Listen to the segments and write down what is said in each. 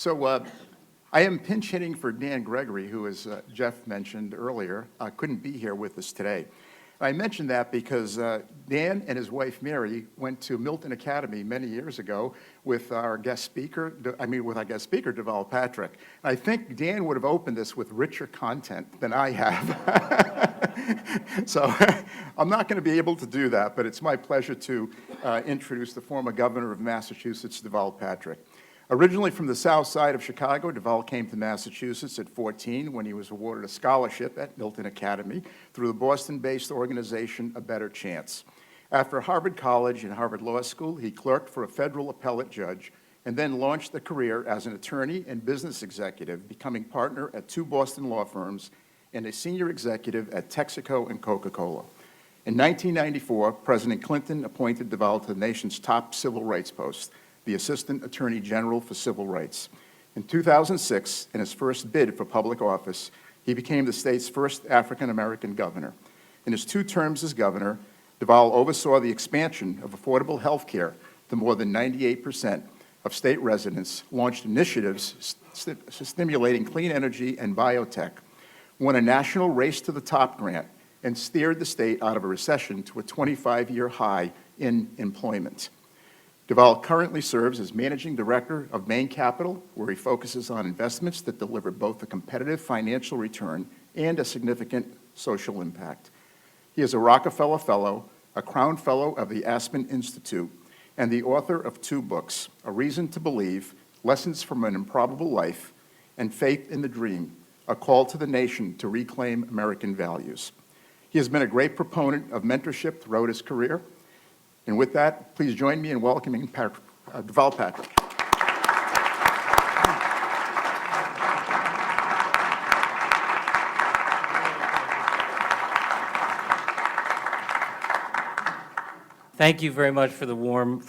I am pinch hitting for Dan Gregory, who, as Jeff mentioned earlier, couldn't be here with us today. I mentioned that because Dan and his wife Mary went to Milton Academy many years ago with our guest speaker, Deval Patrick. And I think Dan would have opened this with richer content than I have. So I'm not going to be able to do that, but it's my pleasure to introduce the former governor of Massachusetts, Deval Patrick. Originally from the south side of Chicago, Deval came to Massachusetts at 14 when he was awarded a scholarship at Milton Academy through the Boston-based organization A Better Chance. After Harvard College and Harvard Law School, he clerked for a federal appellate judge and then launched a career as an attorney and business executive, becoming partner at 2 Boston law firms and a senior executive at Texaco and Coca-Cola. In 1994, President Clinton appointed Deval to the nation's top civil rights post, the Assistant Attorney General for Civil Rights. In 2006, in his first bid for public office, he became the state's first African-American governor. In his 2 terms as governor, Deval oversaw the expansion of affordable health care to more than 98% of state residents, launched initiatives stimulating clean energy and biotech, won a national Race to the Top grant, and steered the state out of a recession to a 25-year high in employment. Deval currently serves as managing director of Bain Capital, where he focuses on investments that deliver both a competitive financial return and a significant social impact. He is a Rockefeller Fellow, a Crown Fellow of the Aspen Institute, and the author of 2 books, A Reason to Believe, Lessons from an Improbable Life, and Faith in the Dream, A Call to the Nation to Reclaim American Values. He has been a great proponent of mentorship throughout his career. And with that, please join me in welcoming Deval Patrick. Thank you very much for the warm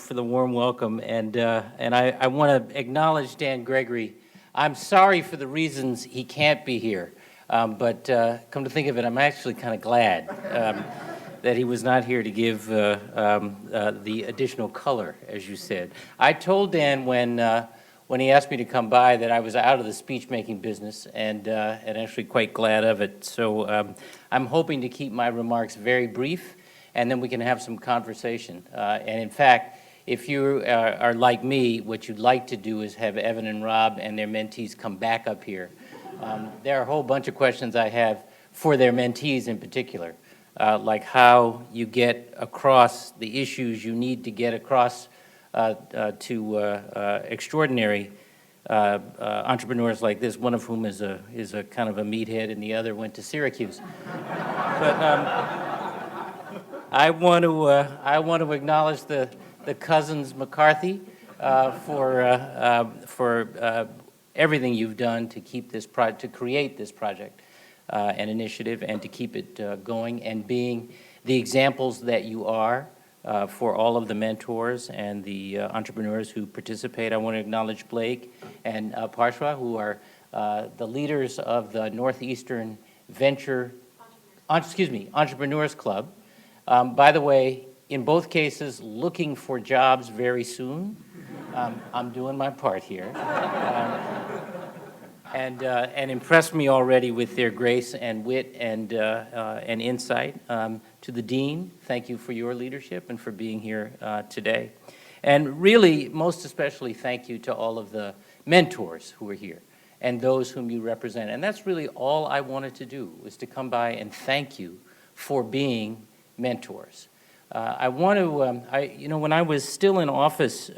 welcome, and I want to acknowledge Dan Gregory. I'm sorry for the reasons he can't be here, but come to think of it, I'm actually kind of glad that he was not here to give the additional color, as you said. I told Dan when he asked me to come by that I was out of the speech-making business, and actually quite glad of it. So I'm hoping to keep my remarks very brief, and then we can have some conversation. And in fact, if you are like me, what you'd like to do is have Evan and Rob and their mentees come back up here. There are a whole bunch of questions I have for their mentees in particular. Like how you get across the issues you need to get across to extraordinary entrepreneurs like this, one of whom is a kind of a meathead and the other went to Syracuse. But I want to acknowledge the cousins McCarthy for everything you've done to keep this to create this project. An initiative and to keep it going and being the examples that you are for all of the mentors and the entrepreneurs who participate. I want to acknowledge Blake and Parshwa, who are the leaders of the Northeastern Entrepreneurs Club. By the way, in both cases, looking for jobs very soon. I'm doing my part here. And impressed me already with their grace and wit and insight. To the Dean, thank you for your leadership and for being here today. And really, most especially, thank you to all of the mentors who are here and those whom you represent. And that's really all I wanted to do, was to come by and thank you for being mentors. I want to, when I was still in office,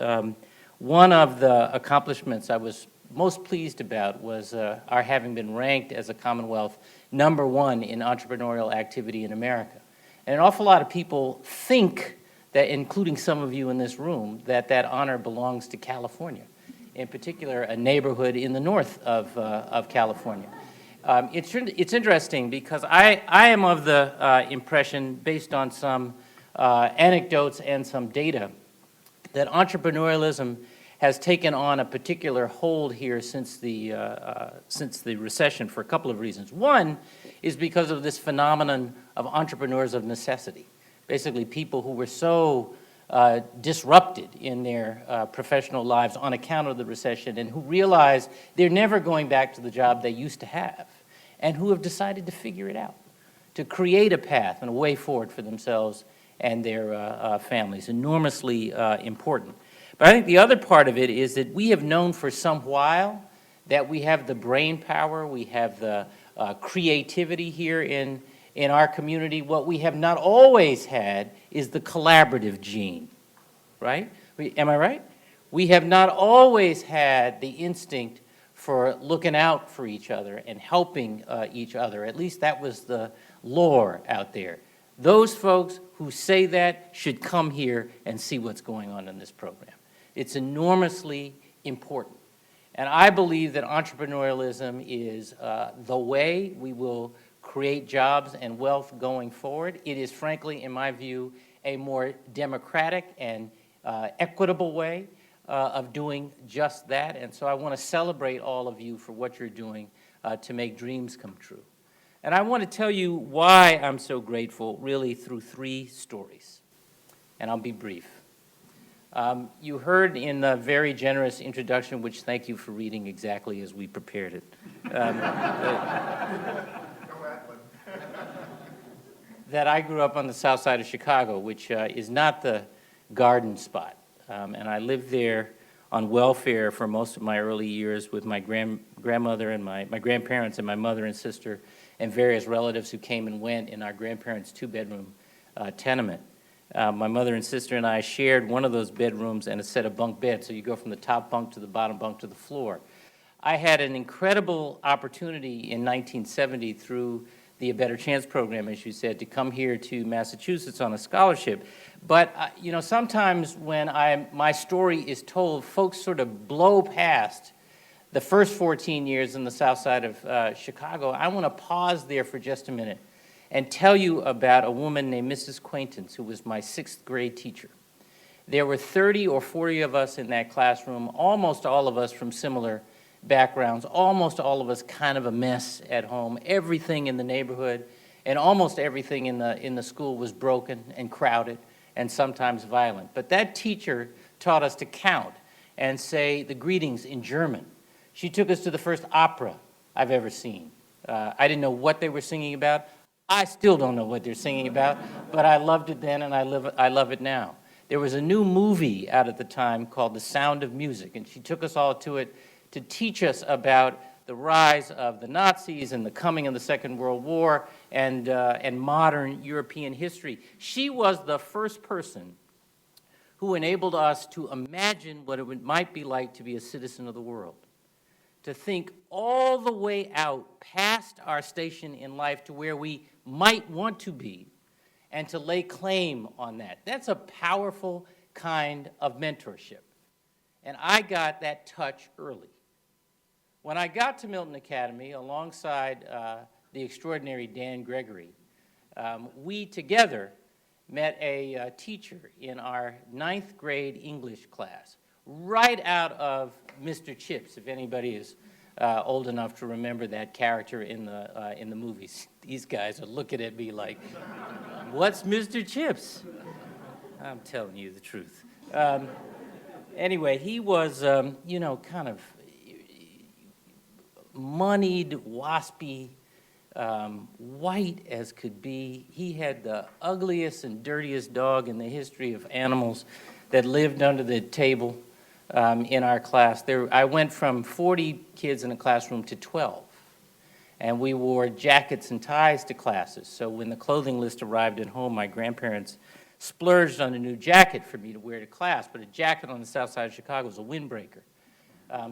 one of the accomplishments I was most pleased about was our having been ranked as a Commonwealth #1 in entrepreneurial activity in America. And an awful lot of people think that, including some of you in this room, that honor belongs to California, in particular a neighborhood in the north of California. It's interesting because I am of the impression, based on some anecdotes and some data, that entrepreneurialism has taken on a particular hold here since the recession for a couple of reasons. One is because of this phenomenon of entrepreneurs of necessity, basically people who were so disrupted in their professional lives on account of the recession, and who realize they're never going back to the job they used to have, and who have decided to figure it out, to create a path and a way forward for themselves and their families. Enormously important. But I think the other part of it is that we have known for some while that we have the brain power, we have the creativity here in our community. What we have not always had is the collaborative gene, right? Am I right? We have not always had the instinct for looking out for each other and helping each other. At least that was the lore out there. Those folks who say that should come here and see what's going on in this program. It's enormously important. And I believe that entrepreneurialism is the way we will create jobs and wealth going forward. It is, frankly, in my view, a more democratic and equitable way of doing just that. And so I want to celebrate all of you for what you're doing to make dreams come true. And I want to tell you why I'm so grateful, really, through 3 stories. And I'll be brief. You heard in the very generous introduction, which thank you for reading exactly as we prepared it, that I grew up on the south side of Chicago, which is not the garden spot. And I lived there on welfare for most of my early years with my grandmother and my grandparents and my mother and sister and various relatives who came and went in our grandparents' 2-bedroom tenement. My mother and sister and I shared one of those bedrooms and a set of bunk beds, so you go from the top bunk to the bottom bunk to the floor. I had an incredible opportunity in 1970 through the A Better Chance program, as you said, to come here to Massachusetts on a scholarship. But, you know, sometimes when my story is told, folks sort of blow past the first 14 years in the south side of Chicago. I want to pause there for just a minute and tell you about a woman named Mrs. Quaintance, who was my 6th grade teacher. There were 30 or 40 of us in that classroom, almost all of us from similar backgrounds, almost all of us kind of a mess at home. Everything in the neighborhood and almost everything in the school was broken and crowded and sometimes violent. But that teacher taught us to count and say the greetings in German. She took us to the first opera I've ever seen. I didn't know what they were singing about. I still don't know what they're singing about, but I loved it then and I love it now. There was a new movie out at the time called The Sound of Music, and she took us all to it to teach us about the rise of the Nazis and the coming of the Second World War and modern European history. She was the first person who enabled us to imagine what it might be like to be a citizen of the world, to think all the way out past our station in life to where we might want to be, and to lay claim on that. That's a powerful kind of mentorship. And I got that touch early. When I got to Milton Academy, alongside the extraordinary Dan Gregory, we together met a teacher in our 9th grade English class, right out of Mr. Chips, if anybody is old enough to remember that character in the movies. These guys are looking at me like, what's Mr. Chips? I'm telling you the truth. Anyway, he was, you know, kind of moneyed, waspy, white as could be. He had the ugliest and dirtiest dog in the history of animals that lived under the table in our class. I went from 40 kids in a classroom to 12. And we wore jackets and ties to classes. So when the clothing list arrived at home, my grandparents splurged on a new jacket for me to wear to class. But a jacket on the south side of Chicago was a windbreaker.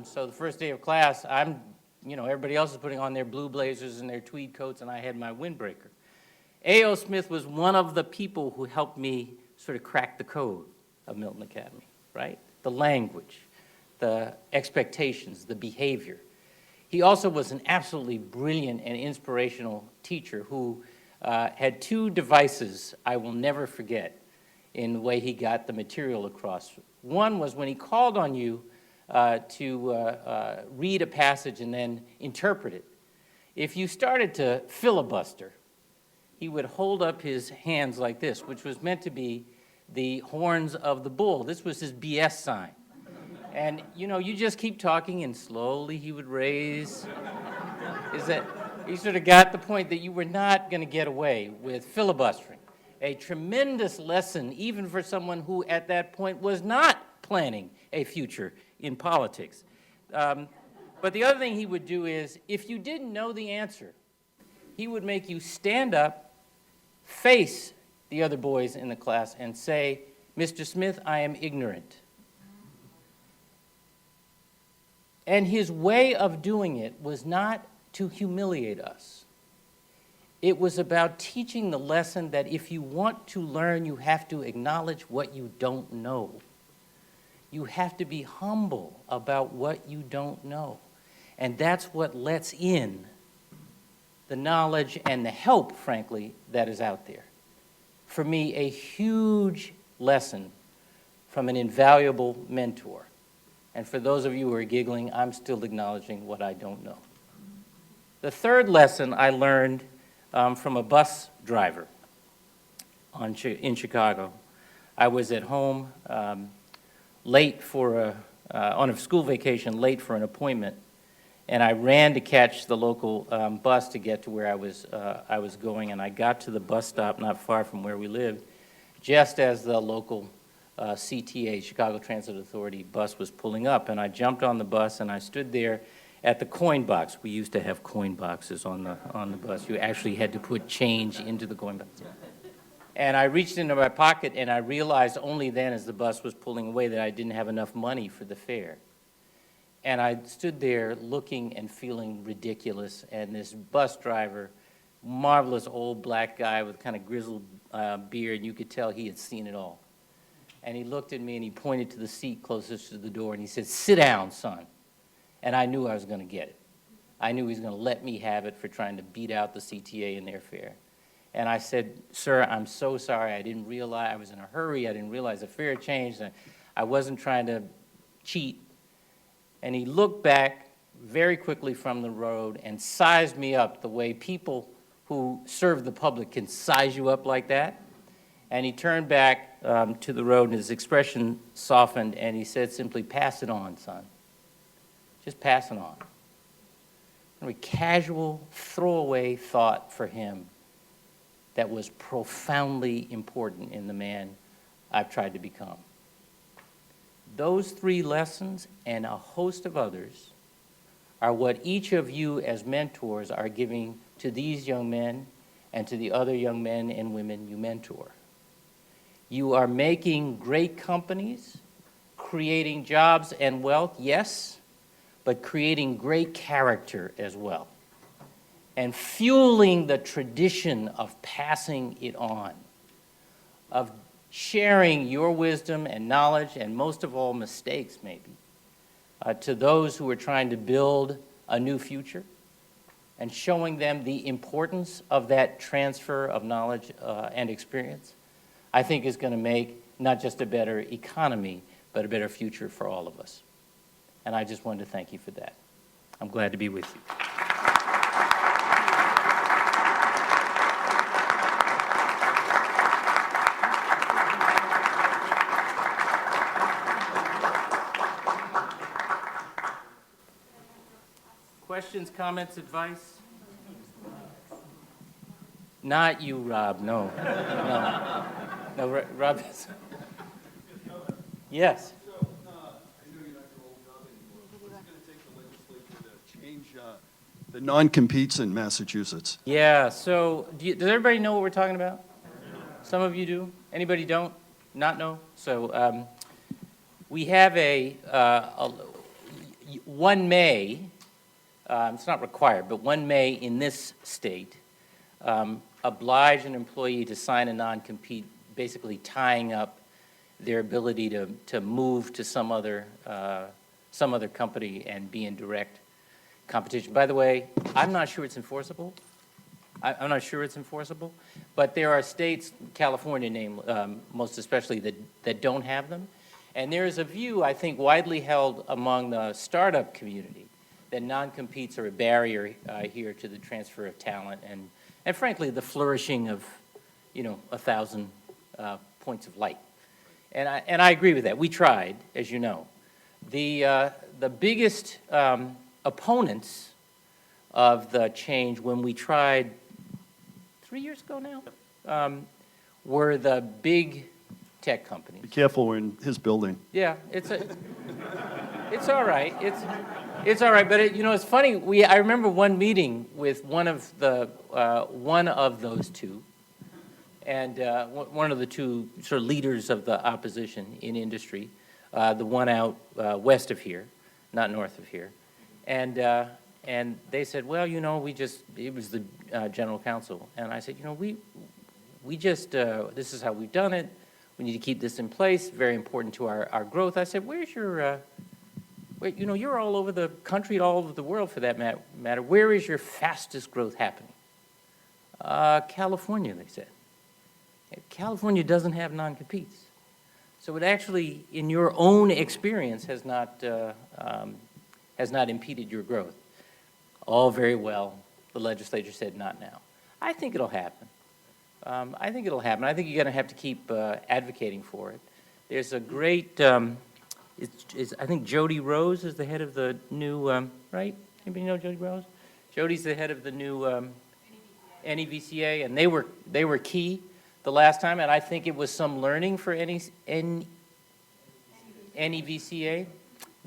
So the first day of class, everybody else is putting on their blue blazers and their tweed coats, and I had my windbreaker. A.O. Smith was one of the people who helped me sort of crack the code of Milton Academy, right? The language, the expectations, the behavior. He also was an absolutely brilliant and inspirational teacher who had 2 devices I will never forget in the way he got the material across. One was when he called on you to read a passage and then interpret it. If you started to filibuster, he would hold up his hands like this, which was meant to be the horns of the bull. This was his BS sign. And, you know, you just keep talking, and slowly he would raise. Is that he sort of got the point that you were not going to get away with filibustering. A tremendous lesson, even for someone who at that point was not planning a future in politics. But the other thing he would do is, if you didn't know the answer, he would make you stand up, face the other boys in the class, and say, "Mr. Smith, I am ignorant." And his way of doing it was not to humiliate us. It was about teaching the lesson that if you want to learn, you have to acknowledge what you don't know. You have to be humble about what you don't know. And that's what lets in the knowledge and the help, frankly, that is out there. For me, a huge lesson from an invaluable mentor. And for those of you who are giggling, I'm still acknowledging what I don't know. The third lesson I learned from a bus driver in Chicago. I was at home late on a school vacation, late for an appointment, and I ran to catch the local bus to get to where I was going, and I got to the bus stop not far from where we lived, just as the local CTA, Chicago Transit Authority bus was pulling up, and I jumped on the bus and I stood there at the coin box. We used to have coin boxes on the bus. You actually had to put change into the coin box. And I reached into my pocket and I realized only then as the bus was pulling away that I didn't have enough money for the fare. And I stood there looking and feeling ridiculous, and this bus driver, marvelous old black guy with kind of grizzled beard, you could tell he had seen it all. And he looked at me and he pointed to the seat closest to the door and he said, "Sit down, son." And I knew I was going to get it. I knew he was going to let me have it for trying to beat out the CTA in their fare. And I said, "Sir, I'm so sorry. I didn't realize, I was in a hurry. I didn't realize the fare changed. I wasn't trying to cheat." And he looked back very quickly from the road and sized me up the way people who serve the public can size you up like that. And he turned back to the road, and his expression softened, and he said simply, "Pass it on, son. Just pass it on." A casual, throwaway thought for him that was profoundly important in the man I've tried to become. Those three lessons and a host of others are what each of you as mentors are giving to these young men and to the other young men and women you mentor. You are making great companies, creating jobs and wealth, yes, but creating great character as well, and fueling the tradition of passing it on, of sharing your wisdom and knowledge, and most of all, mistakes maybe, to those who are trying to build a new future, and showing them the importance of that transfer of knowledge and experience, I think is going to make not just a better economy, but a better future for all of us. And I just wanted to thank you for that. I'm glad to be with you. Questions, comments, advice? Not you, Rob, no. No, Rob. Yes. So, I know you're not your old job anymore. What's it going to take the legislature to change the non-competes in Massachusetts? Yeah, so does everybody know what we're talking about? Some of you do. Anybody don't? Not know? So we have a 1 May, it's not required, but 1 May in this state, oblige an employee to sign a non-compete, basically tying up their ability to move to some other company and be in direct competition. By the way, I'm not sure it's enforceable. I'm not sure it's enforceable, but there are states, California most especially, that don't have them. And there is a view, I think, widely held among the startup community that non-competes are a barrier here to the transfer of talent and frankly, the flourishing of, 1,000 points of light. And I agree with that. We tried, as you know. The biggest opponents of the change when we tried 3 years ago now were the big tech companies. Be careful, we're in his building. Yeah, it's all right. It's all right. But it's funny. I remember one meeting with one of those two, and one of the two sort of leaders of the opposition in industry, the one out west of here, not north of here, and they said, well, it was the general counsel, and I said, we just this is how we've done it. We need to keep this in place. Very important to our growth. I said, where's your you're all over the country, all over the world for that matter. Where is your fastest growth happening? California, they said. California doesn't have non-competes. So it actually, in your own experience, has not impeded your growth. All very well. The legislature said not now. I think it'll happen. I think you're going to have to keep advocating for it. There's a great, I think Jody Rose is the head of the new, right? Anybody know Jody Rose? Jody's the head of the new NEVCA, and they were key the last time, and I think it was some learning for NEVCA,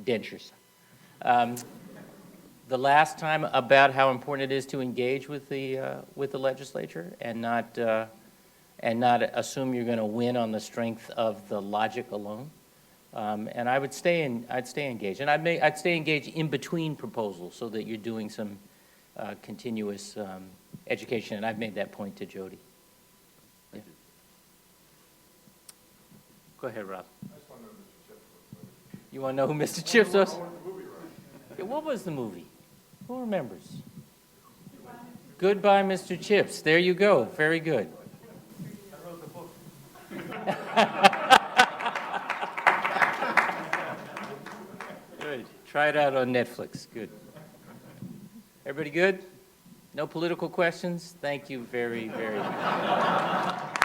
dentures. The last time about how important it is to engage with the legislature and not assume you're going to win on the strength of the logic alone. And I'd stay engaged, and I'd stay engaged in between proposals so that you're doing some continuous education. And I've made that point to Jody. Yeah. Go ahead, Rob. You want to know who Mr. Chips was? Yeah, what was the movie? Who remembers? Goodbye, Mr. Chips. There you go. Very good. I wrote the book. Good. Try it out on Netflix. Good. Everybody good? No political questions? Thank you very, very much.